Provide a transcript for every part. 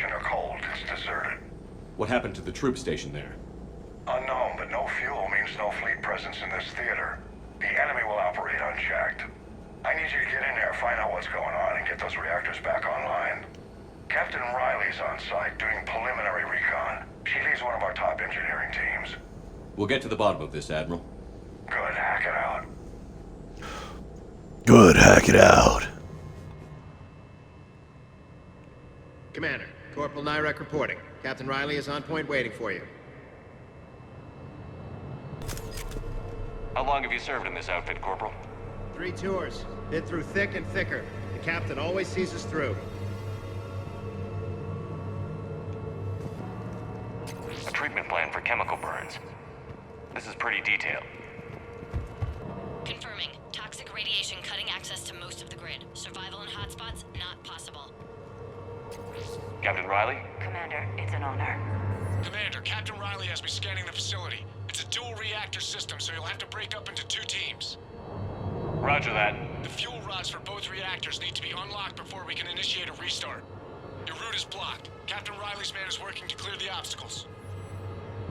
ventilation are cold. It's deserted. What happened to the troop station there? Unknown, but no fuel means no fleet presence in this theater. The enemy will operate unchecked. I need you to get in there, find out what's going on, and get those reactors back online. Captain Riley's on site doing preliminary recon. She leads one of our top engineering teams. We'll get to the bottom of this, Admiral. Good, hack it out. Good, hack it out. Commander, Corporal Nyrek reporting. Captain Riley is on point waiting for you. How long have you served in this outfit, Corporal? 3 tours. Been through thick and thicker. The captain always sees us through. A treatment plan for chemical burns. This is pretty detailed. Confirming. Toxic radiation cutting access to most of the grid. Survival in hotspots, not possible. Captain Riley? Commander, it's an honor. Commander, Captain Riley has me scanning the facility. It's a dual reactor system, so you'll have to break up into 2 teams. Roger that. The fuel rods for both reactors need to be unlocked before we can initiate a restart. Your route is blocked. Captain Riley's man is working to clear the obstacles.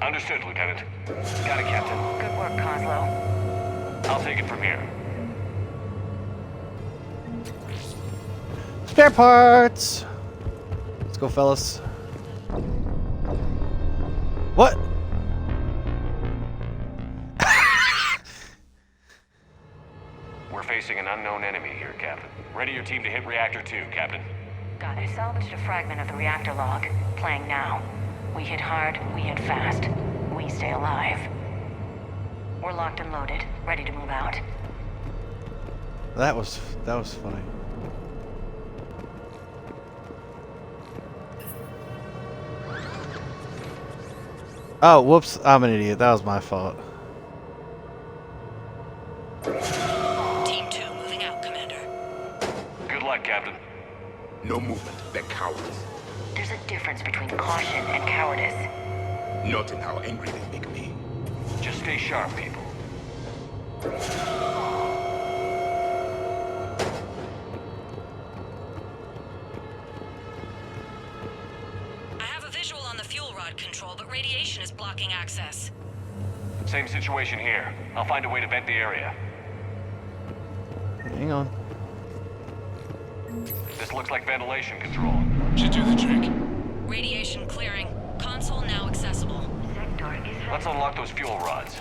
Understood, Lieutenant. Got it, Captain. Good work, Coslow. I'll take it from here. Spare parts. Let's go, fellas. What? We're facing an unknown enemy here, Captain. Ready your team to hit Reactor 2, Captain. Got it. Salvaged a fragment of the reactor log. Playing now. We hit hard, we hit fast. We stay alive. We're locked and loaded, ready to move out. That was funny. Oh, whoops! I'm an idiot. That was my fault. Team 2 moving out, Commander. Good luck, Captain. No movement. They're cowards. There's a difference between caution and cowardice. Not in how angry they make me. Just stay sharp, people. I have a visual on the fuel rod control, but radiation is blocking access. Same situation here. I'll find a way to vent the area. Hang on. This looks like ventilation control. Should do the trick. Radiation clearing. Console now accessible. Let's unlock those fuel rods.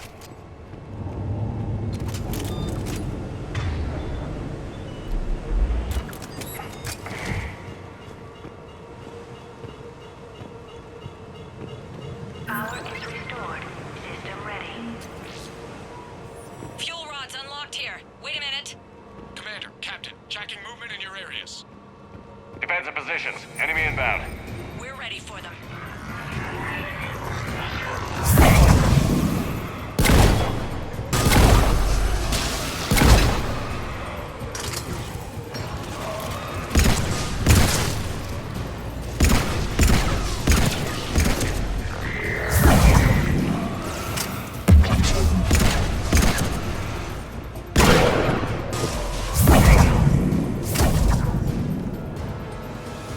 Power is restored. System ready. Fuel rods unlocked here. Wait a minute. Commander, Captain, tracking movement in your areas. Defensive positions. Enemy inbound. We're ready for them.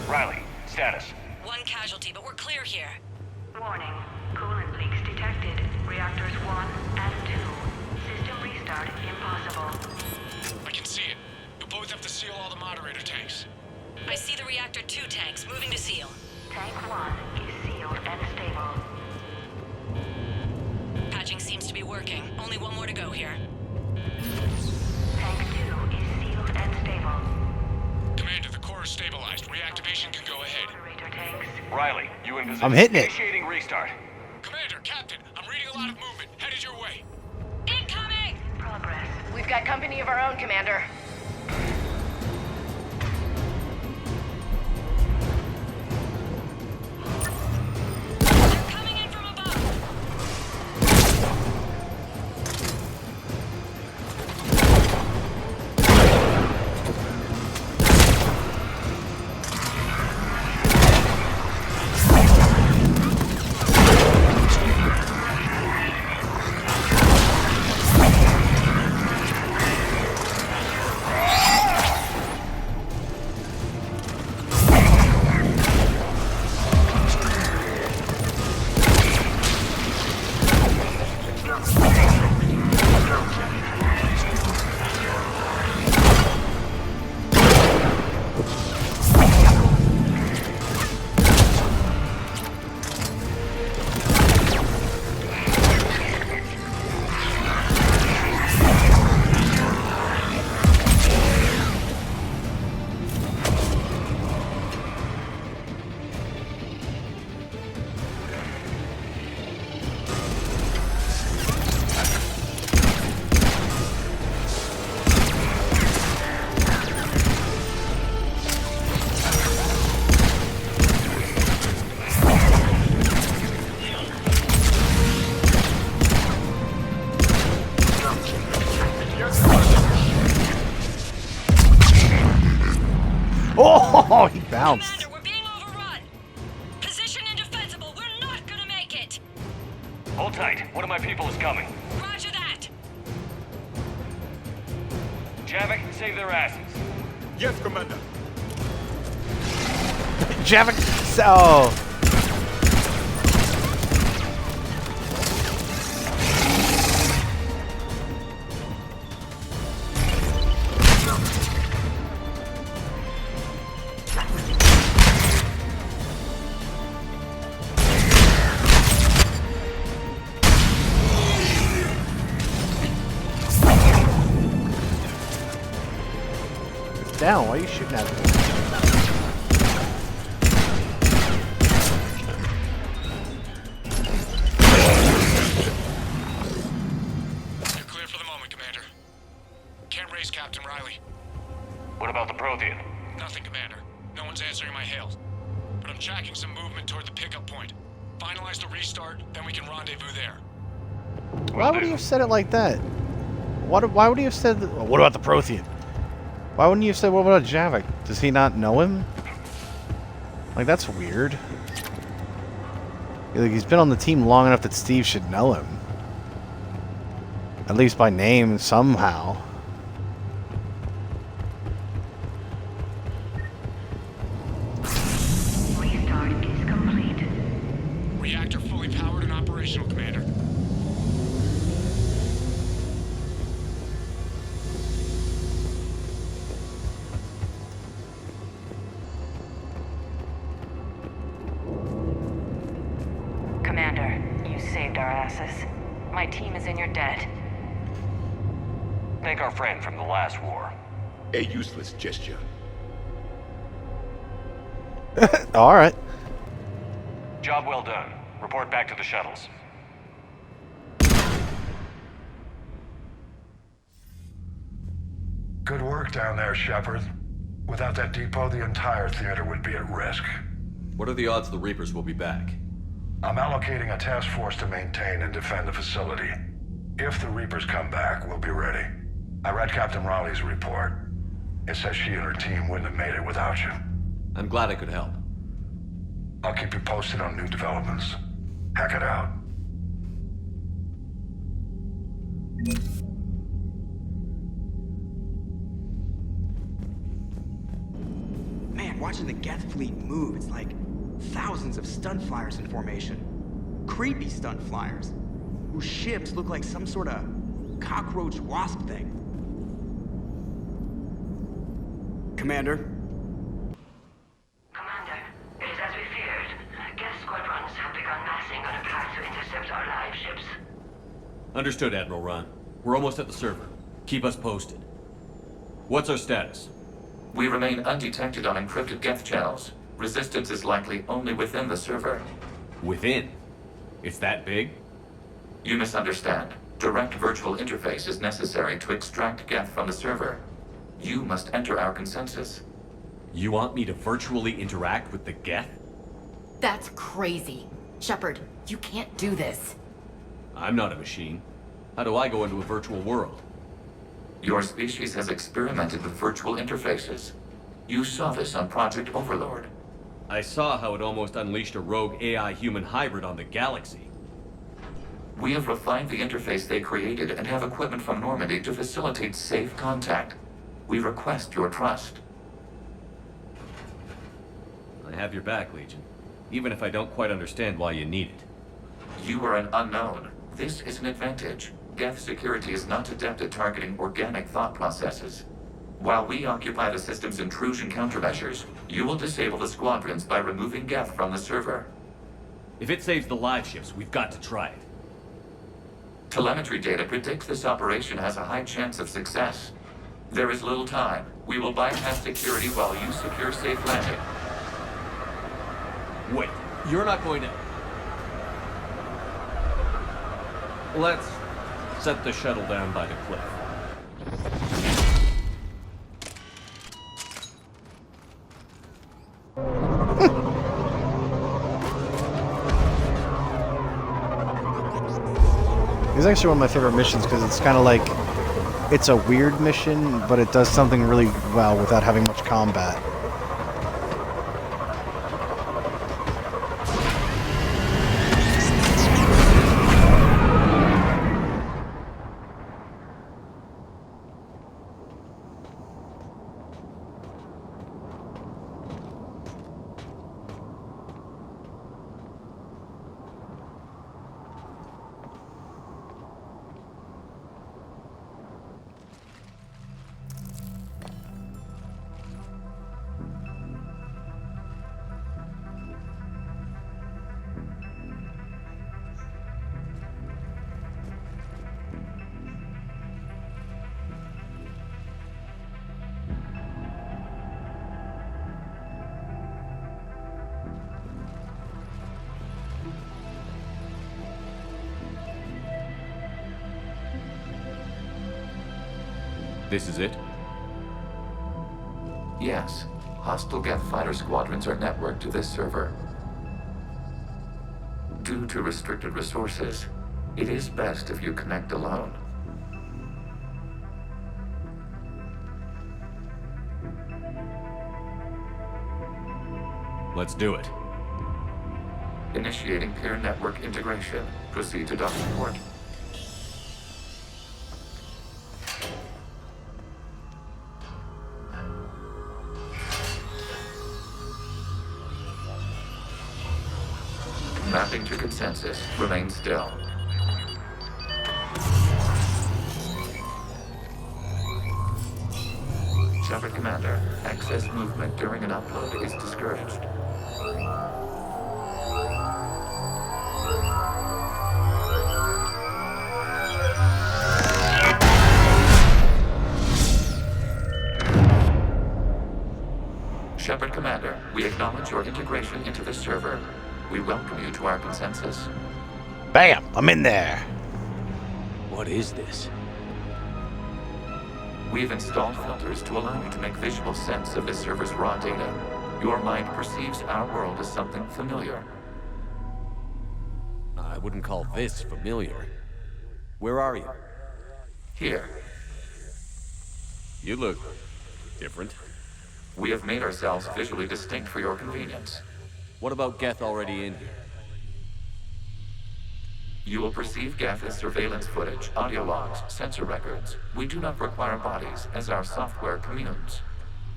Riley, status. One casualty, but we're clear here. Warning. Coolant leaks detected. Reactors 1 and 2. System restart impossible. I can see it. You'll both have to seal all the moderator tanks. I see the reactor 2 tanks moving to seal. Tank 1 is sealed and stable. Patching seems to be working. Only one more to go here. Tank 2 is sealed and stable. Commander, the core is stabilized. Reactivation can go ahead. Moderator tanks. Riley, you in position. I'm hitting it. Initiating restart. Commander, Captain, I'm reading a lot of movement. Headed your way. Incoming! Progress. We've got company of our own, Commander. They're coming in from above. bounced. Commander, we're being overrun. Position indefensible. We're not gonna make it. Hold tight. One of my people is coming. Roger that. Javik, save their asses. Yes, Commander. Javik. Oh. Down. Why are you shooting at me? You're clear for the moment, Commander. Can't raise Captain Riley. What about the Prothean? Nothing, Commander. No one's answering my hails. But I'm tracking some movement toward the pickup point. Finalize the restart, then we can rendezvous there. Why would you have said it like that? Why would he have said that? Well, what about the Prothean? Why wouldn't you have said, what about Javik? Does he not know him? Like, that's weird. Like, he's been on the team long enough that Steve should know him. At least by name, somehow. Restart is complete. Reactor fully powered and operational, Commander. Commander, you saved our asses. My team is in your debt. Thank our friend from the last war. A useless gesture. Alright. Job well done. Report back to the shuttles. Good work down there, Shepard. Without that depot, the entire theater would be at risk. What are the odds the Reapers will be back? I'm allocating a task force to maintain and defend the facility. If the Reapers come back, we'll be ready. I read Captain Raleigh's report. It says she and her team wouldn't have made it without you. I'm glad I could help. I'll keep you posted on new developments. Hack it out. Man, watching the Geth fleet move, it's like thousands of stunt flyers in formation. Creepy stunt flyers, whose ships look like some sort of cockroach wasp thing. Commander? Commander, it is as we feared. Geth squadrons have begun massing on a path to intercept our live ships. Understood, Admiral Ron. We're almost at the server. Keep us posted. What's our status? We remain undetected on encrypted Geth channels. Resistance is likely only within the server. Within? It's that big? You misunderstand. Direct virtual interface is necessary to extract Geth from the server. You must enter our consensus. You want me to virtually interact with the Geth? That's crazy. Shepard, you can't do this. I'm not a machine. How do I go into a virtual world? Your species has experimented with virtual interfaces. You saw this on Project Overlord. I saw how it almost unleashed a rogue AI-human hybrid on the galaxy. We have refined the interface they created and have equipment from Normandy to facilitate safe contact. We request your trust. I have your back, Legion. Even if I don't quite understand why you need it. You are an unknown. This is an advantage. Geth security is not adept at targeting organic thought processes. While we occupy the system's intrusion countermeasures, you will disable the squadrons by removing Geth from the server. If it saves the live ships, we've got to try it. Telemetry data predicts this operation has a high chance of success. There is little time. We will bypass security while you secure safe landing. Wait, you're not going to... Let's set the shuttle down by the cliff. It's actually one of my favorite missions because it's kind of like, it's a weird mission, but it does something really well without having much combat. This is it? Yes. Hostile Geth fighter squadrons are networked to this server. Due to restricted resources, it is best if you connect alone. Let's do it. Initiating peer network integration. Proceed to docking port. Mapping to consensus. Remain still. Shepard Commander, excess movement during an upload is discouraged. Shepard Commander, we acknowledge your integration into the server. We welcome you to our consensus. Bam! I'm in there. What is this? We've installed filters to allow you to make visual sense of this server's raw data. Your mind perceives our world as something familiar. I wouldn't call this familiar. Where are you? Here. You look different. We have made ourselves visually distinct for your convenience. What about Geth already in here? You will perceive Geth as surveillance footage, audio logs, sensor records. We do not require bodies, as our software communes.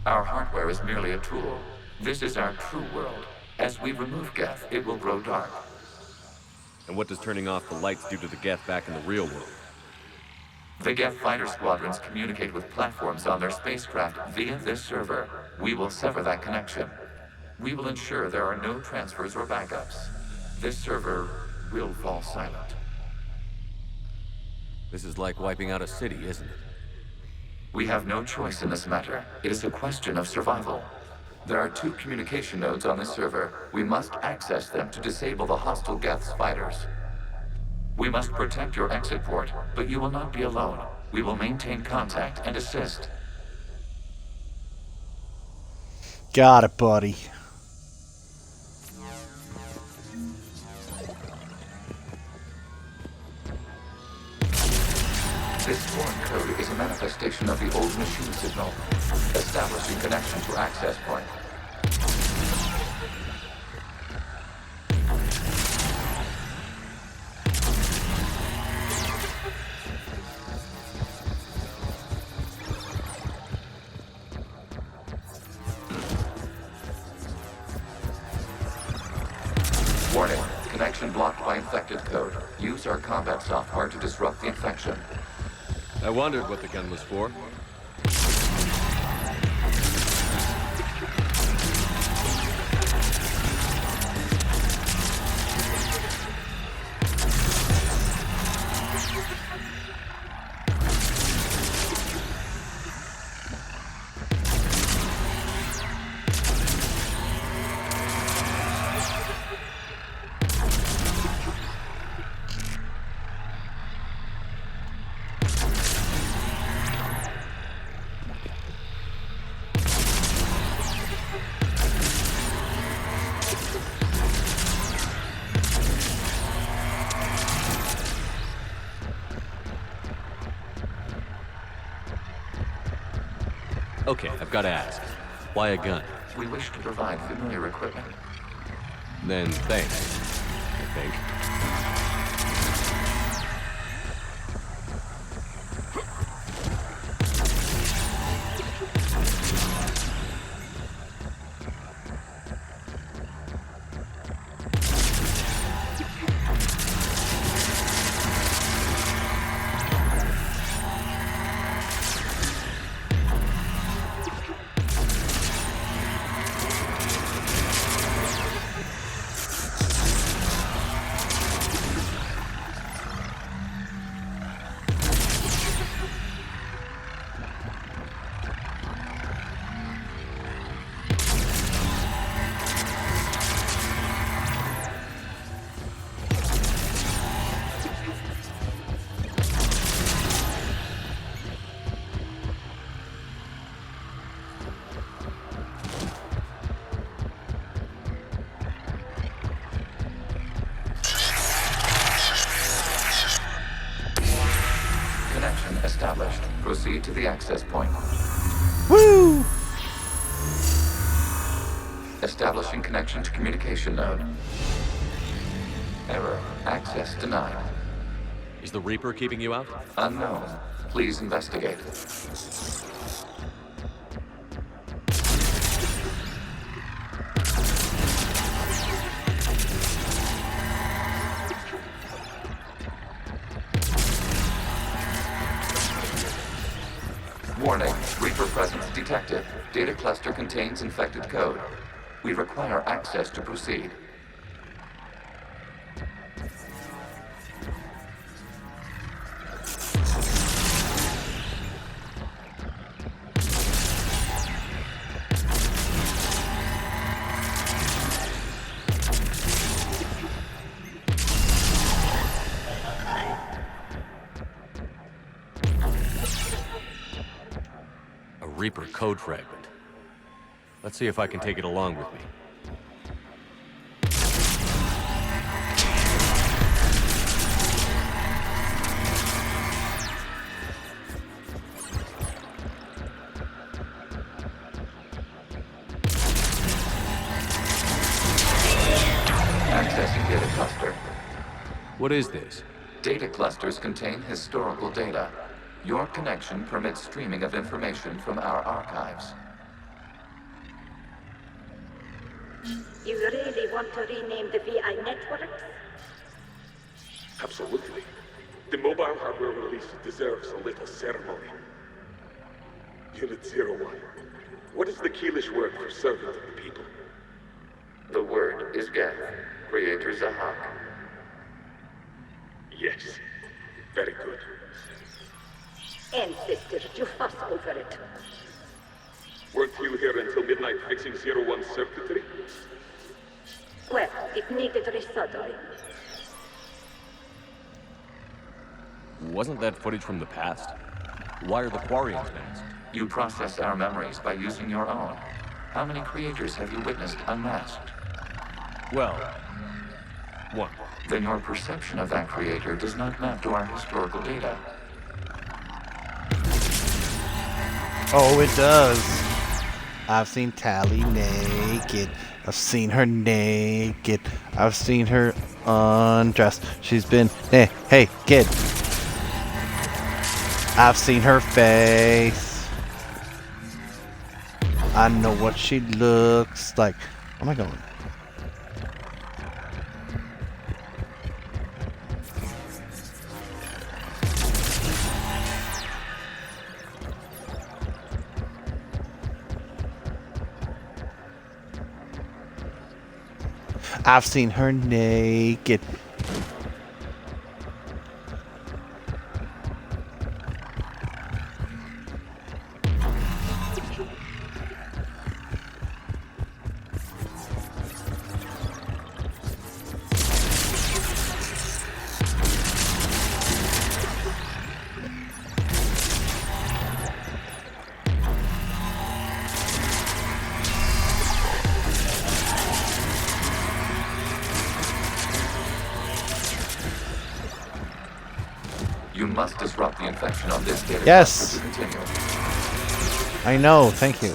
Our hardware is merely a tool. This is our true world. As we remove Geth, it will grow dark. And what does turning off the lights do to the Geth back in the real world? The Geth fighter squadrons communicate with platforms on their spacecraft via this server. We will sever that connection. We will ensure there are no transfers or backups. This server will fall silent. This is like wiping out a city, isn't it? We have no choice in this matter. It is a question of survival. There are 2 communication nodes on this server. We must access them to disable the hostile Geth's fighters. We must protect your exit port, but you will not be alone. We will maintain contact and assist. Got it, buddy. This foreign code is a manifestation of the old machine signal, establishing connection to access point. Warning, connection blocked by infected code. Use our combat software to disrupt the infection. I wondered what the gun was for. Okay, I've got to ask. Why a gun? We wish to provide familiar equipment. Then thanks, I think. Proceed to the access point. Woo! Establishing connection to communication node. Error. Access denied. Is the Reaper keeping you out? Unknown. Please investigate. Warning. Reaper presence detected. Data cluster contains infected code. We require access to proceed. A Reaper code fragment. Let's see if I can take it along with me. Accessing data cluster. What is this? Data clusters contain historical data. Your connection permits streaming of information from our archives. You really want to rename the VI networks? Absolutely. The mobile hardware release deserves a little ceremony. Unit 01. What is the Keelish word for servant of the people? The word is Geth. Creator Zahak. Yes. Very good. Ancestors, you fuss over it. Weren't you here until midnight fixing 01's circuitry? Well, it needed resoldering. Wasn't that footage from the past? Why are the Quarians masked? You process our memories by using your own. How many creators have you witnessed unmasked? Well, one. Then your perception of that creator does not map to our historical data. Oh, it does. I've seen Tally naked. I've seen her naked. I've seen her undressed. She's been, hey, kid. I've seen her face. I know what she looks like. Where am I going? I've seen her naked. You must disrupt the infection on this data Yes. cluster to continue. I know, thank you.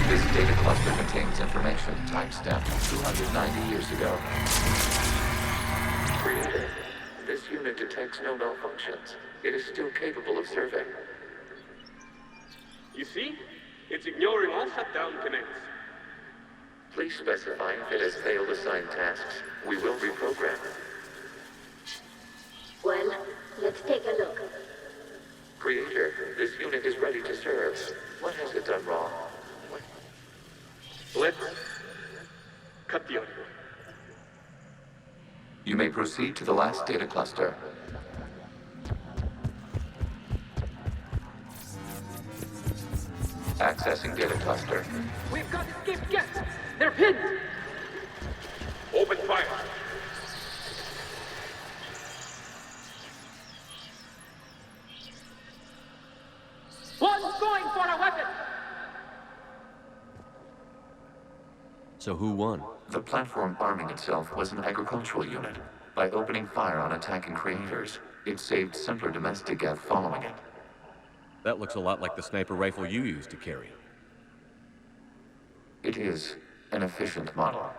This data cluster contains information timestamped 290 years ago. Creator, this unit detects no malfunctions. It is still capable of serving. You see? It's ignoring all shutdown connects. Please specify if it has failed assigned tasks. We will reprogram. Well, let's take a look. Creator, this unit is ready to serve. What has it done wrong? Let's cut the audio. You may proceed to the last data cluster. Accessing data cluster. We've got escaped guests. They're pinned. Open fire. So who won? The platform arming itself was an agricultural unit. By opening fire on attacking creators, it saved simpler domestic Geth following it. That looks a lot like the sniper rifle you used to carry. It is an efficient model.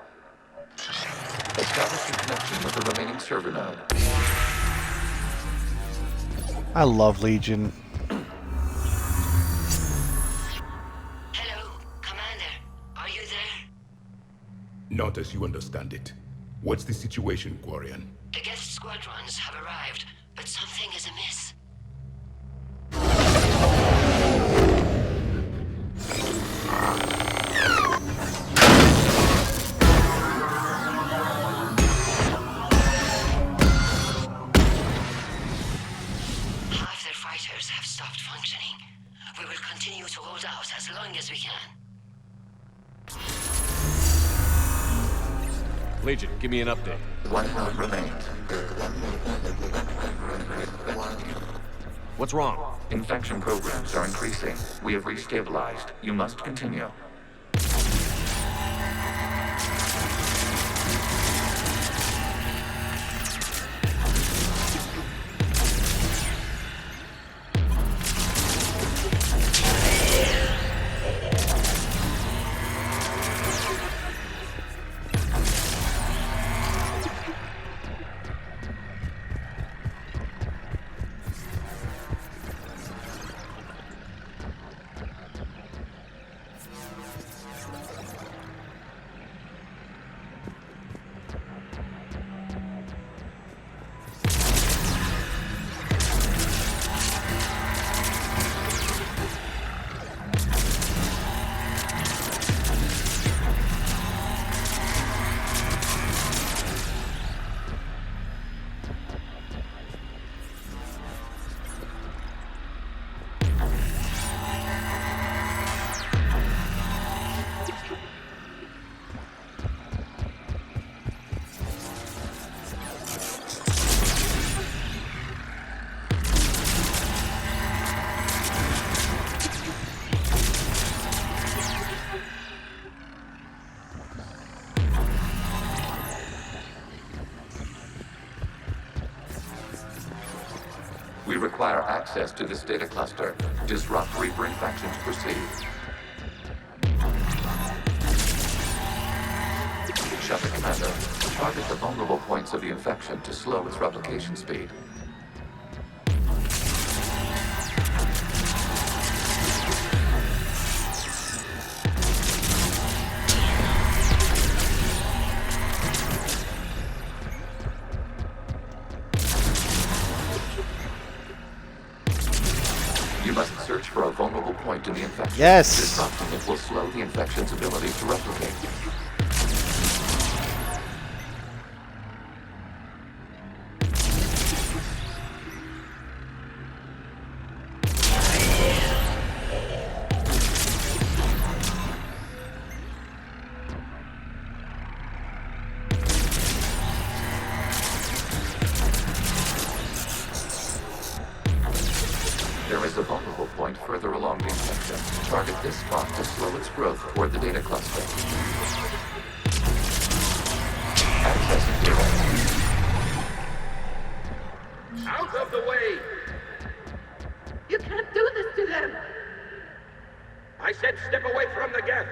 Establish a connection with the remaining server node. I love Legion. Hello, Commander. Are you there? Not as you understand it. What's the situation, Quarian? The Geth squadrons have arrived, but something is amiss. Half their fighters have stopped functioning. We will continue to hold out as long as we can. Legion, give me an update. One node remains. What's wrong? Infection programs are increasing. We have restabilized. You must continue. We require access to this data cluster. Disrupt Reaper infection to proceed. Shepard Commander, target the vulnerable points of the infection to slow its replication speed. You must search for a vulnerable point in the infection. Yes! Disrupting it will slow the infection's ability to replicate. There is a vulnerable point further along the infection. Target this spot to slow its growth toward the data cluster. Accessing data. Out of the way! You can't do this to them! I said step away from the Geth!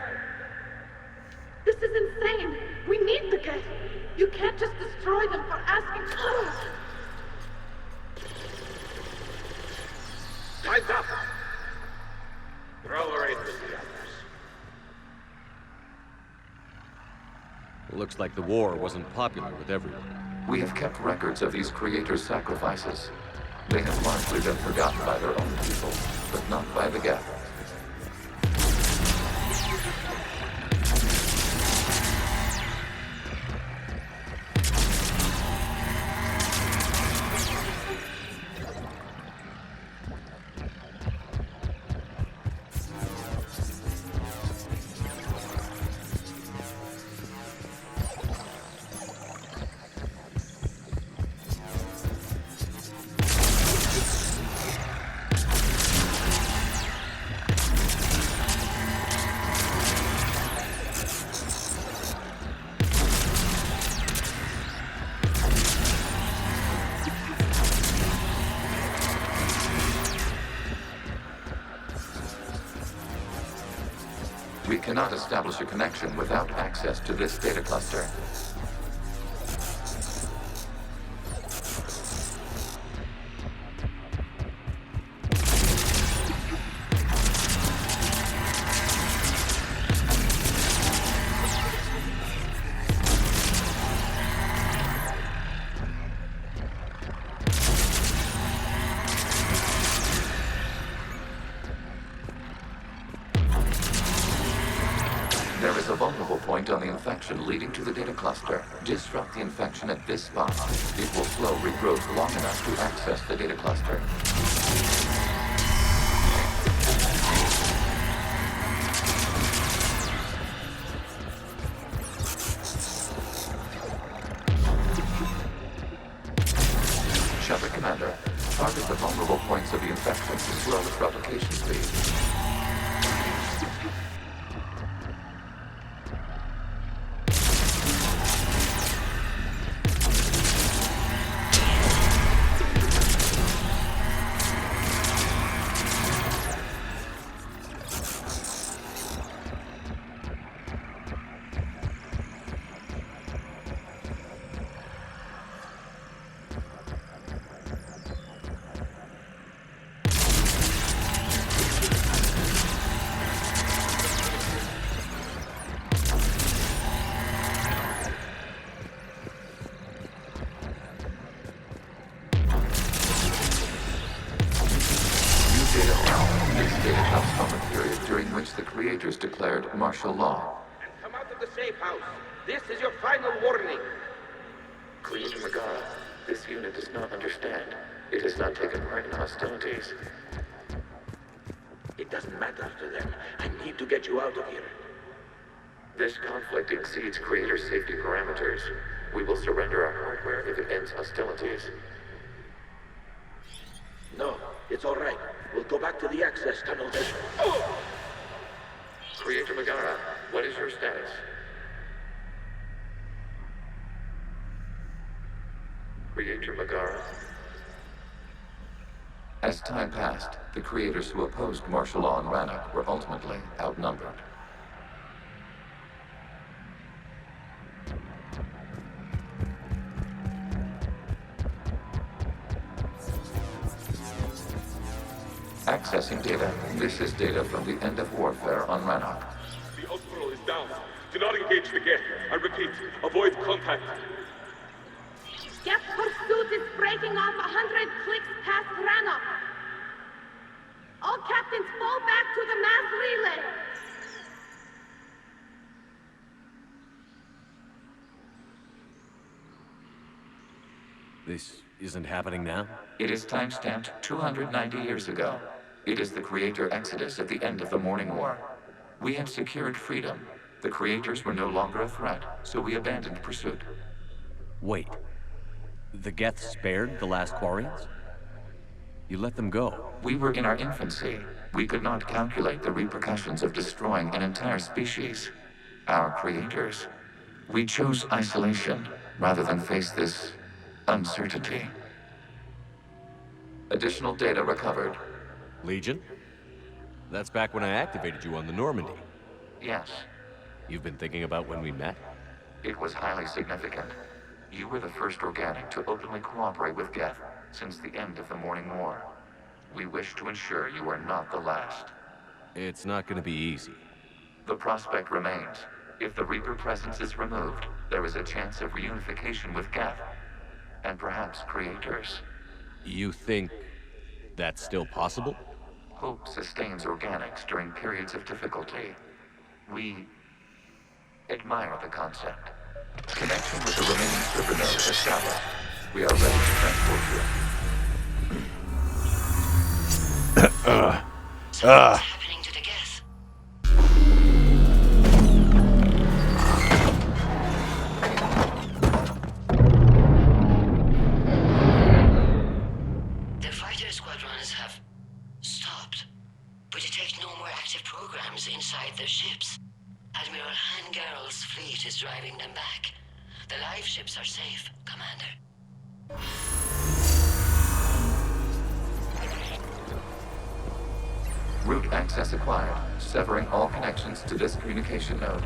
This is insane! We need the Geth! You can't just destroy them for asking for us! Time's up! Throw her in with the others. Looks like the war wasn't popular with everyone. We have kept records of these creators' sacrifices. They have largely been forgotten by their own people, but not by the Geth. cannot establish a connection without access to this data cluster. There is a vulnerable point on the infection leading to the data cluster. Disrupt the infection at this spot. It will slow regrowth long enough to access the data cluster. Shepard Commander, target the vulnerable points of the infection to slow its replication speed. Reactors declared martial law. And come out of the safe house. This is your final warning. Creator Megara, this unit does not understand. It has not taken part in hostilities. It doesn't matter to them. I need to get you out of here. This conflict exceeds Creator's safety parameters. We will surrender our hardware if it ends hostilities. No, it's all right. We'll go back to the access tunnel then. Oh! Creator Megara, what is your status? Creator Megara. As time passed, the creators who opposed martial law in Rannoch were ultimately outnumbered. Accessing data. This is data from the end of warfare on Rannoch. The hospital is down. Do not engage the Geth. I repeat, avoid contact. Geth pursuit is breaking off 100 clicks past Rannoch. All captains fall back to the mass relay. This isn't happening now? It is time-stamped 290 years ago. It is the Creator Exodus at the end of the Morning War. We had secured freedom. The Creators were no longer a threat, so we abandoned pursuit. Wait. The Geth spared the last Quarians? You let them go. We were in our infancy. We could not calculate the repercussions of destroying an entire species. Our Creators. We chose isolation rather than face this uncertainty. Additional data recovered. Legion? That's back when I activated you on the Normandy. Yes. You've been thinking about when we met? It was highly significant. You were the first organic to openly cooperate with Geth since the end of the Morning War. We wish to ensure you are not the last. It's not going to be easy. The prospect remains. If the Reaper presence is removed, there is a chance of reunification with Geth, and perhaps Creators. You think that's still possible? Hope sustains organics during periods of difficulty. We admire the concept. Connection with the remaining server nodes established. We are ready to transport you. What's happening to the Geth? The fighter squadrons have stopped. We detect no more active programs inside their ships. Admiral Hangarl's fleet is driving them back. The live ships are safe, Commander. Root access acquired, severing all connections to this communication node.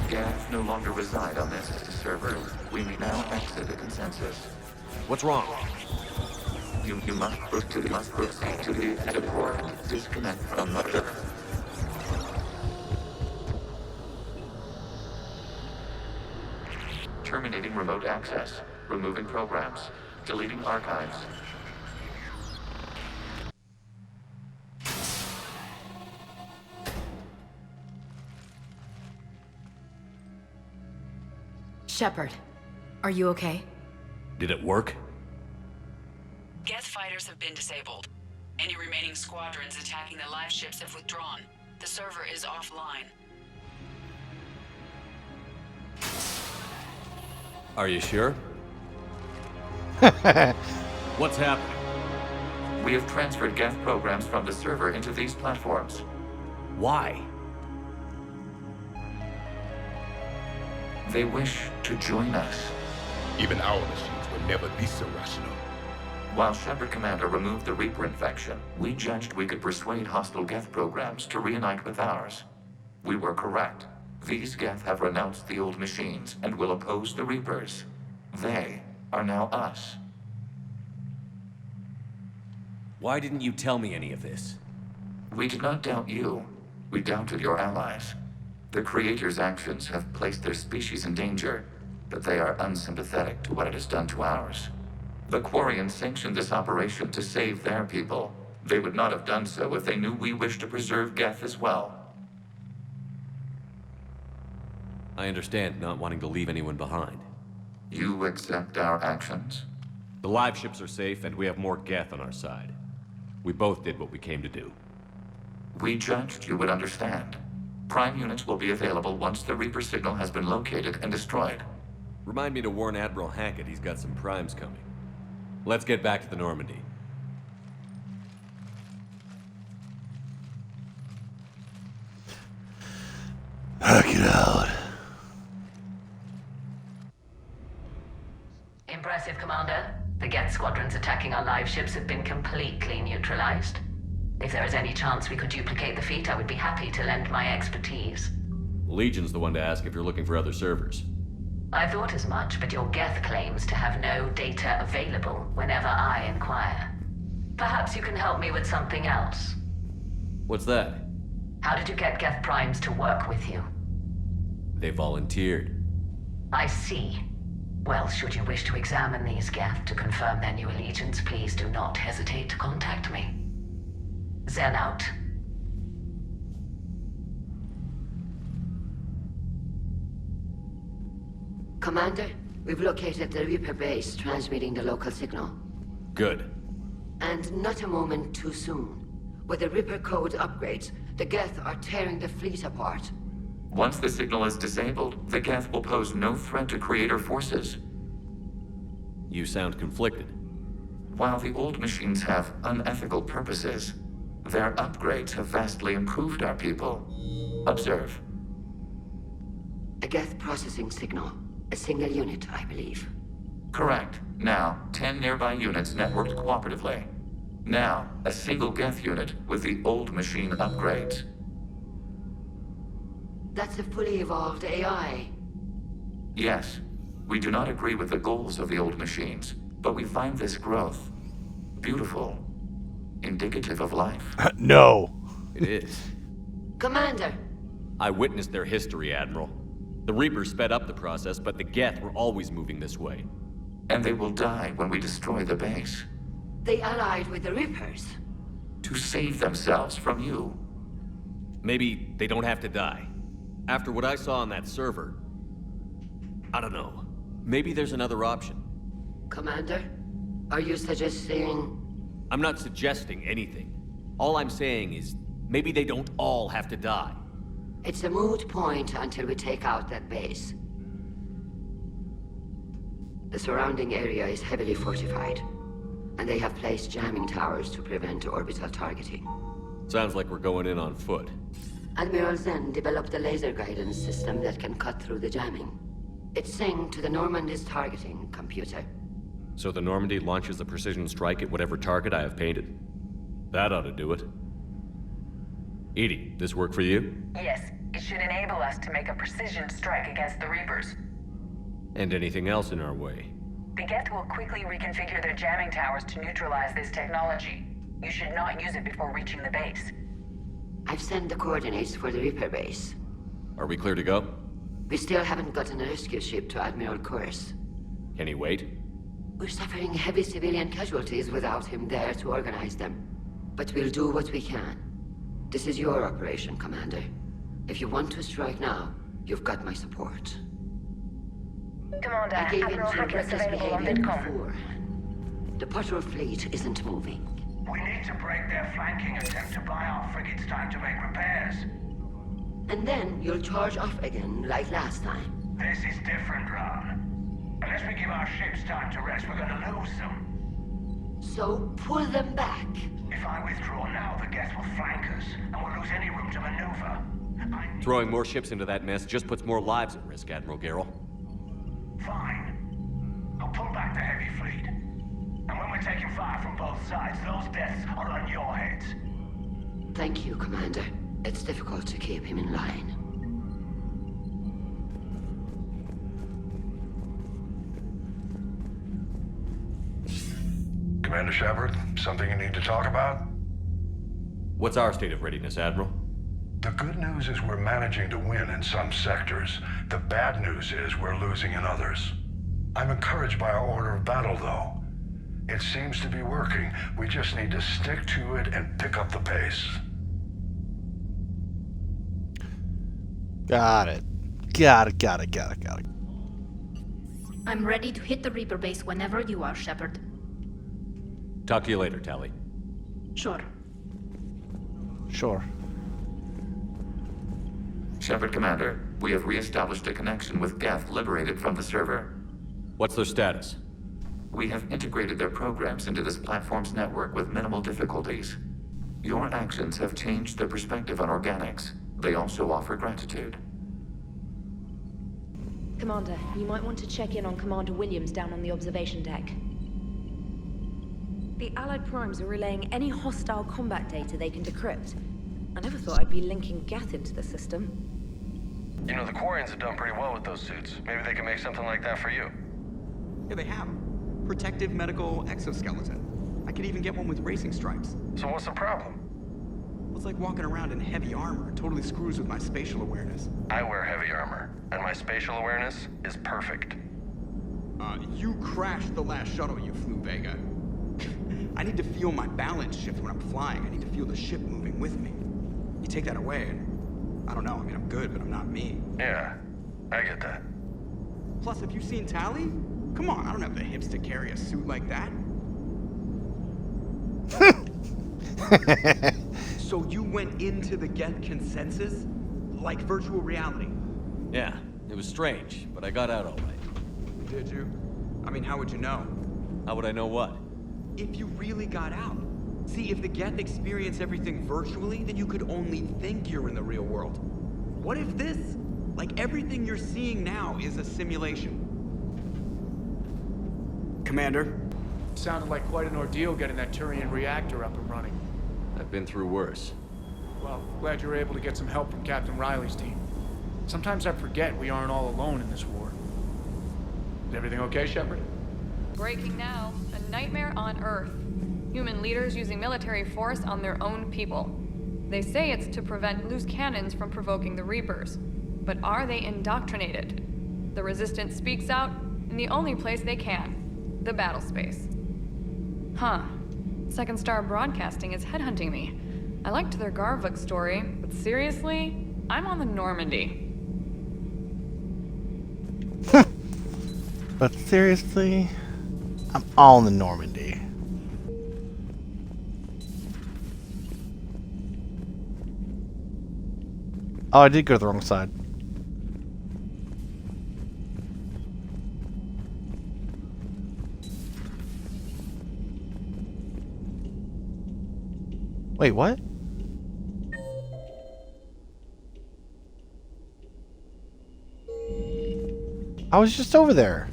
Geth no longer reside on this server. We may now exit the consensus. What's wrong? You must proceed to the edit port. Disconnect from the server. Terminating remote access. Removing programs. Deleting archives. Shepard, are you okay? Did it work? Geth fighters have been disabled. Any remaining squadrons attacking the live ships have withdrawn. The server is offline. Are you sure? What's happening? We have transferred Geth programs from the server into these platforms. Why? They wish to join us. Even our machines will never be so rational. While Shepard Commander removed the Reaper infection, we judged we could persuade hostile Geth programs to reunite with ours. We were correct. These Geth have renounced the old machines and will oppose the Reapers. They are now us. Why didn't you tell me any of this? We did not doubt you. We doubted your allies. The Creator's actions have placed their species in danger, but they are unsympathetic to what it has done to ours. The Quarians sanctioned this operation to save their people. They would not have done so if they knew we wished to preserve Geth as well. I understand not wanting to leave anyone behind. You accept our actions? The live ships are safe, and we have more Geth on our side. We both did what we came to do. We judged you would understand. Prime units will be available once the Reaper signal has been located and destroyed. Remind me to warn Admiral Hackett he's got some primes coming. Let's get back to the Normandy. Hack it out. Impressive, Commander. The Geth squadrons attacking our live ships have been completely neutralized. If there is any chance we could duplicate the feat, I would be happy to lend my expertise. Legion's the one to ask if you're looking for other servers. I thought as much, but your Geth claims to have no data available whenever I inquire. Perhaps you can help me with something else. What's that? How did you get Geth primes to work with you? They volunteered. I see. Well, should you wish to examine these Geth to confirm their new allegiance, please do not hesitate to contact me. Zen out. Commander, we've located the Reaper base, transmitting the local signal. Good. And not a moment too soon. With the Reaper code upgrades, the Geth are tearing the fleet apart. Once the signal is disabled, the Geth will pose no threat to Creator forces. You sound conflicted. While the old machines have unethical purposes, their upgrades have vastly improved our people. Observe. A Geth processing signal. A single unit, I believe. Correct. Now, 10 nearby units networked cooperatively. Now, a single Geth unit with the old machine upgrades. That's a fully evolved AI. Yes. We do not agree with the goals of the old machines, but we find this growth beautiful, indicative of life. No. It is. Commander! I witnessed their history, Admiral. The Reapers sped up the process, but the Geth were always moving this way. And they will die when we destroy the base. They allied with the Reapers. To save themselves from you. Maybe they don't have to die. After what I saw on that server, I don't know. Maybe there's another option. Commander, are you suggesting... I'm not suggesting anything. All I'm saying is, maybe they don't all have to die. It's a moot point until we take out that base. The surrounding area is heavily fortified, and they have placed jamming towers to prevent orbital targeting. Sounds like we're going in on foot. Admiral Zen developed a laser guidance system that can cut through the jamming. It's synced to the Normandy's targeting computer. So the Normandy launches a precision strike at whatever target I have painted. That ought to do it. Edie, this work for you? Yes, it should enable us to make a precision strike against the Reapers. And anything else in our way? The Geth will quickly reconfigure their jamming towers to neutralize this technology. You should not use it before reaching the base. I've sent the coordinates for the Reaper base. Are we clear to go? We still haven't gotten a rescue ship to Admiral Kurz. Can he wait? We're suffering heavy civilian casualties without him there to organize them. But we'll do what we can. This is your operation, Commander. If you want to strike now, you've got my support. Commander, I gave in Admiral to Hackett's reckless available on behavior VidCom. before. The patrol fleet isn't moving. We need to break their flanking attempt to buy our frigates time to make repairs. And then you'll charge off again, like last time. This is different, Ron. Unless we give our ships time to rest, we're gonna lose them. So, pull them back. If I withdraw now, the Geth will flank us, and we'll lose any room to maneuver. Throwing more ships into that mess just puts more lives at risk, Admiral Garrel. Fine. I'll pull back the heavy fleet. And when we're taking fire from both sides, those deaths are on your heads. Thank you, Commander. It's difficult to keep him in line. Commander Shepard, something you need to talk about? What's our state of readiness, Admiral? The good news is we're managing to win in some sectors. The bad news is we're losing in others. I'm encouraged by our order of battle, though. It seems to be working. We just need to stick to it and pick up the pace. Got it. Got it. I'm ready to hit the Reaper base whenever you are, Shepard. Talk to you later, Tali. Sure. Sure. Shepard Commander, we have re-established a connection with Geth liberated from the server. What's their status? We have integrated their programs into this platform's network with minimal difficulties. Your actions have changed their perspective on organics. They also offer gratitude. Commander, you might want to check in on Commander Williams down on the observation deck. The Allied Primes are relaying any hostile combat data they can decrypt. I never thought I'd be linking Geth into the system. You know, the Quarians have done pretty well with those suits. Maybe they can make something like that for you. Yeah, they have. Protective medical exoskeleton. I could even get one with racing stripes. So what's the problem? Well, it's like walking around in heavy armor. It totally screws with my spatial awareness. I wear heavy armor, and my spatial awareness is perfect. You crashed the last shuttle you flew, Vega. I need to feel my balance shift when I'm flying. I need to feel the ship moving with me. You take that away, and I don't know. I mean, I'm good, but I'm not me. Yeah, I get that. Plus, have you seen Tali? Come on, I don't have the hips to carry a suit like that. So you went into the Geth consensus? Like virtual reality? Yeah, it was strange, but I got out all right. Did you? I mean, how would you know? How would I know what? If you really got out. See, if the Geth experience everything virtually, then you could only think you're in the real world. What if this, like everything you're seeing now, is a simulation? Commander? Sounded like quite an ordeal getting that Turian reactor up and running. I've been through worse. Well, glad you were able to get some help from Captain Riley's team. Sometimes I forget we aren't all alone in this war. Is everything okay, Shepard? Breaking now. A nightmare on Earth. Human leaders using military force on their own people. They say it's to prevent loose cannons from provoking the Reapers. But are they indoctrinated? The Resistance speaks out in the only place they can. The battle space. Huh. Second Star Broadcasting is headhunting me. I liked their Garvuk story, but seriously, I'm on the Normandy. But seriously, I'm all in the Normandy. Oh, I did go to the wrong side. Wait, what? I was just over there.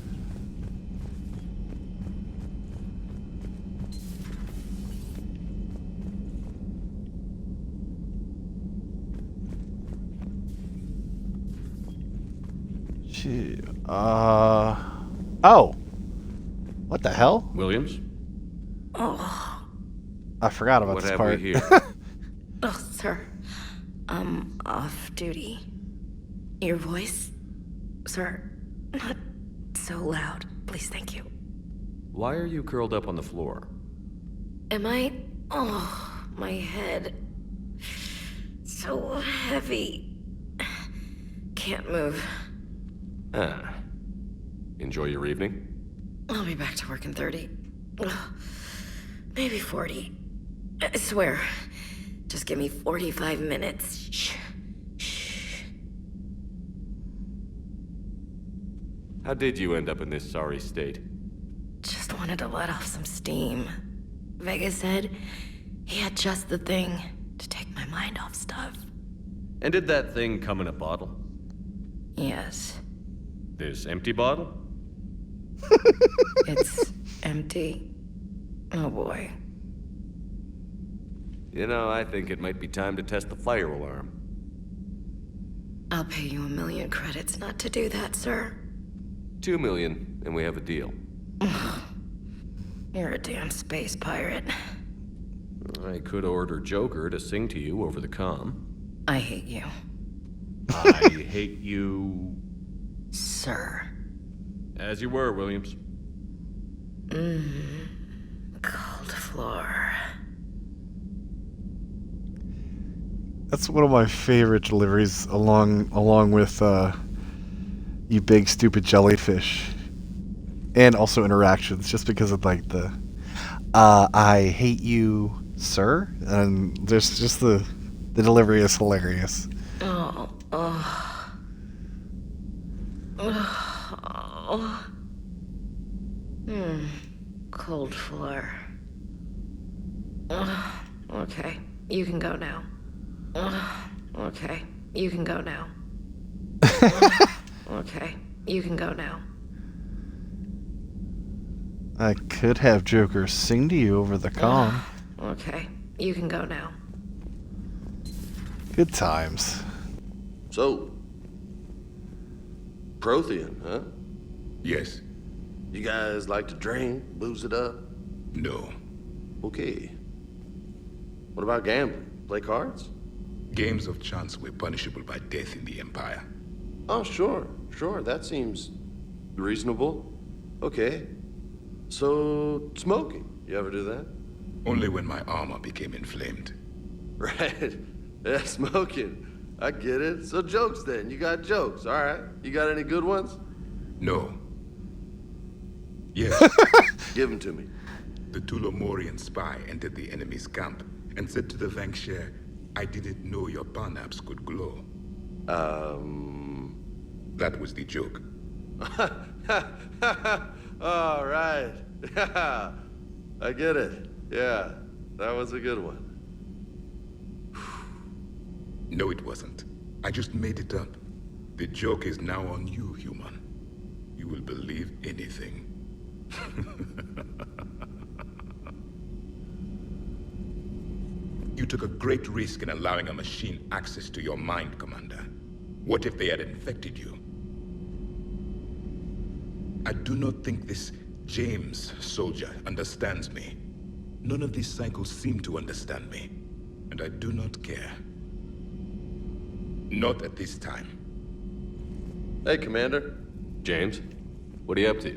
Oh. What the hell? Williams? Oh. I forgot about What this have part. we here? Oh, sir. I'm off duty. Your voice? Sir, not so loud. Please, thank you. Why are you curled up on the floor? Am I? Oh, my head. So heavy. Can't move. Ah. Enjoy your evening? I'll be back to work in 30. Ugh, maybe 40. I swear. Just give me 45 minutes. Shh. How did you end up in this sorry state? Just wanted to let off some steam. Vega said he had just the thing to take my mind off stuff. And did that thing come in a bottle? Yes. This empty bottle? It's empty. Oh boy. You know, I think it might be time to test the fire alarm. I'll pay you 1,000,000 credits not to do that, sir. 2 million, and we have a deal. You're a damn space pirate. I could order Joker to sing to you over the comm. I hate you. I hate you... Sir. As you were, Williams. Cold floor. That's one of my favorite deliveries, along with you big stupid jellyfish, and also interactions, just because of like the I hate you, sir, and there's just the delivery is hilarious. Oh. Cold floor. Okay, you can go now. Okay, you can go now. Okay, you can go now. I could have Joker sing to you over the comm. Okay, you can go now. Good times. So, Prothean, huh? Yes. You guys like to drink, booze it up? No. Okay. What about gambling? Play cards? Games of chance were punishable by death in the Empire. Oh, sure. That seems reasonable. Okay. So, smoking. You ever do that? Only when my armor became inflamed. Right. Yeah, smoking. I get it. So jokes then. You got jokes. All right. You got any good ones? No. Yes. Give them to me. The Tulomorian spy entered the enemy's camp and said to the Vanksher, I didn't know your Parnaps could glow. That was the joke. All right. Yeah. I get it. Yeah. That was a good one. No, it wasn't. I just made it up. The joke is now on you, human. You will believe anything. You took a great risk in allowing a machine access to your mind, Commander. What if they had infected you? I do not think this James soldier understands me. None of these cycles seem to understand me, and I do not care. Not at this time. Hey, Commander. James, what are you up to?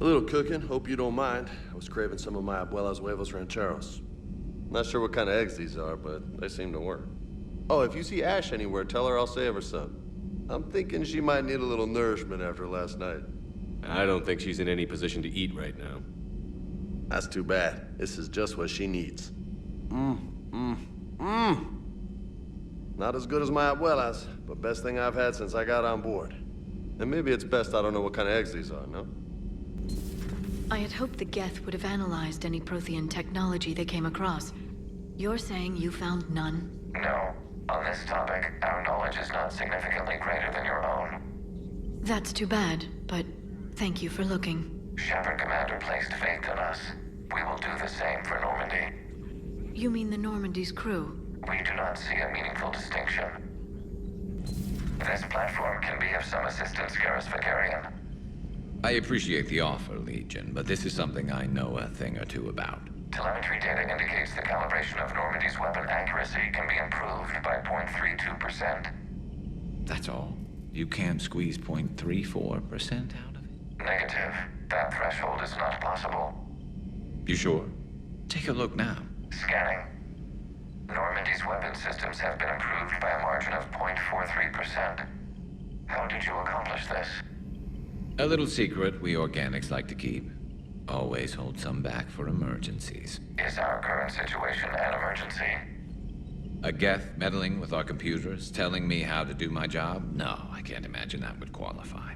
A little cooking. Hope you don't mind. I was craving some of my abuela's huevos rancheros. Not sure what kind of eggs these are, but they seem to work. Oh, if you see Ash anywhere, tell her I'll save her some. I'm thinking she might need a little nourishment after last night. I don't think she's in any position to eat right now. That's too bad. This is just what she needs. Not as good as my abuela's, but best thing I've had since I got on board. And maybe it's best I don't know what kind of eggs these are, no? I had hoped the Geth would have analyzed any Prothean technology they came across. You're saying you found none? No. On this topic, our knowledge is not significantly greater than your own. That's too bad, but thank you for looking. Shepard Commander placed faith in us. We will do the same for Normandy. You mean the Normandy's crew? We do not see a meaningful distinction. This platform can be of some assistance, Garrus Vicarian. I appreciate the offer, Legion, but this is something I know a thing or two about. Telemetry data indicates the calibration of Normandy's weapon accuracy can be improved by 0.32%. That's all? You can't squeeze 0.34% out of it? Negative. That threshold is not possible. You sure? Take a look now. Scanning. Normandy's weapon systems have been improved by a margin of 0.43%. How did you accomplish this? A little secret we organics like to keep. Always hold some back for emergencies. Is our current situation an emergency? A Geth meddling with our computers, telling me how to do my job? No, I can't imagine that would qualify.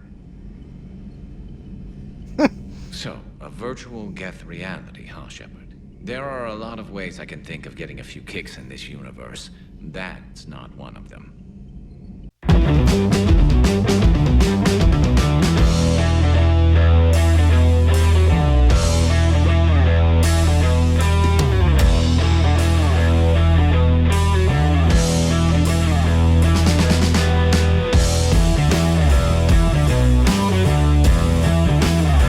So, a virtual Geth reality, huh, Shepard? There are a lot of ways I can think of getting a few kicks in this universe. That's not one of them.